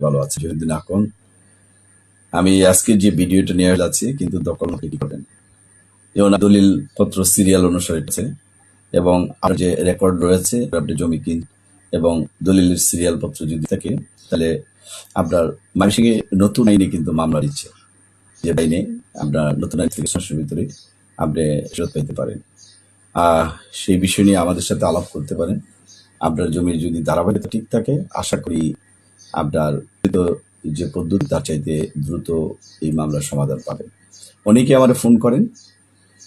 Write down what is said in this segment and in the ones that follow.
ভালো আছে জহিরুদ্দিন আকন। আমি আজকে যে ভিডিওটা নিয়ে যাচ্ছি কিন্তু দখল কি করবেন, যেমন দলিল পত্র সিরিয়াল অনুসারে আছে এবং আর যে রেকর্ড রয়েছে আপনি জমি কিন এবং দলিলের সিরিয়াল পত্র যদি থাকে তাহলে আপনার মানুষকে নতুন আইনে কিন্তু মামলা দিচ্ছে, যে আইনে আপনার নতুন আইন থেকে সংসদের ভিতরে আপনি ফেরত পাইতে পারেন। সেই বিষয় নিয়ে আমাদের সাথে আলাপ করতে পারেন। আপনার জমির যদি ধারাবাহিকতা ঠিক থাকে আশা করি আপনার যে পদ্ধতি তার চাইতে দ্রুত এই মামলার সমাধান পাবেন। অনেকে আমার ফোন করেন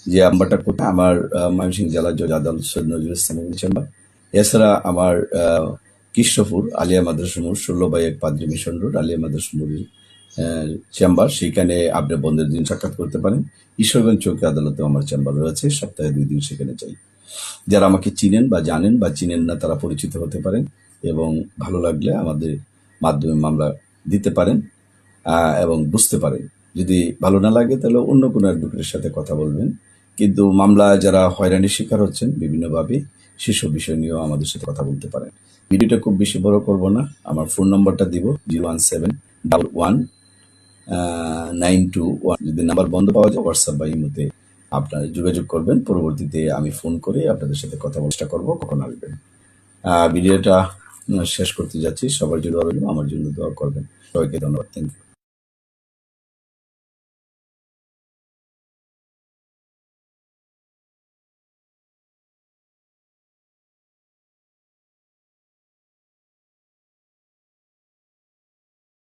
যে নাম্বারটা কোথায়, আমার ময়মনসিংহ জেলার জজ আদালত সৈয়দ নজরুল ইসলাম চেম্বার, এছাড়া আমার কৃষ্ণপুর আলিয়া মাদ্রাসা মোড় 16/1 পাদ্রী মিশন রোড আলিয়া মাদ্রাসা মোড়ের চেম্বার, সেইখানে আপনি বন্ধের দিন সাক্ষাৎ করতে পারেন। ঈশ্বরগঞ্জ চৌকি আদালতেও আমার চেম্বার রয়েছে, সপ্তাহে 2 দিন সেখানে যাই। যারা আমাকে চিনেন বা জানেন বা চিনেন না তারা পরিচিত হতে পারেন এবং ভালো লাগলে আমাদের মাধ্যমে মামলা দিতে পারেন এবং বুঝতে পারেন। যদি ভালো না লাগে তাহলে অন্য কোনো অ্যাডভোকেটের সাথে কথা বলবেন। কিন্তু মামলা যারা হয়রানির শিকার হচ্ছেন বিভিন্নভাবে সেসব বিষয় নিয়েও আমাদের সাথে কথা বলতে পারেন। ভিডিওটা খুব বেশি বড় করব না, আমার ফোন নম্বরটা দিব 0171192 যদি নাম্বার বন্ধ পাওয়া যায় হোয়াটসঅ্যাপ বা ইমোতে আপনারা যোগাযোগ করবেন। পরবর্তীতে আমি ফোন করে আপনাদের সাথে কথা বলার চেষ্টা করবো কখন আসবেন। ভিডিওটা শেষ করতে যাচ্ছি। সবার জন্য আমার জন্য দোয়া করবেন। সবাইকে ধন্যবাদ। Thank you.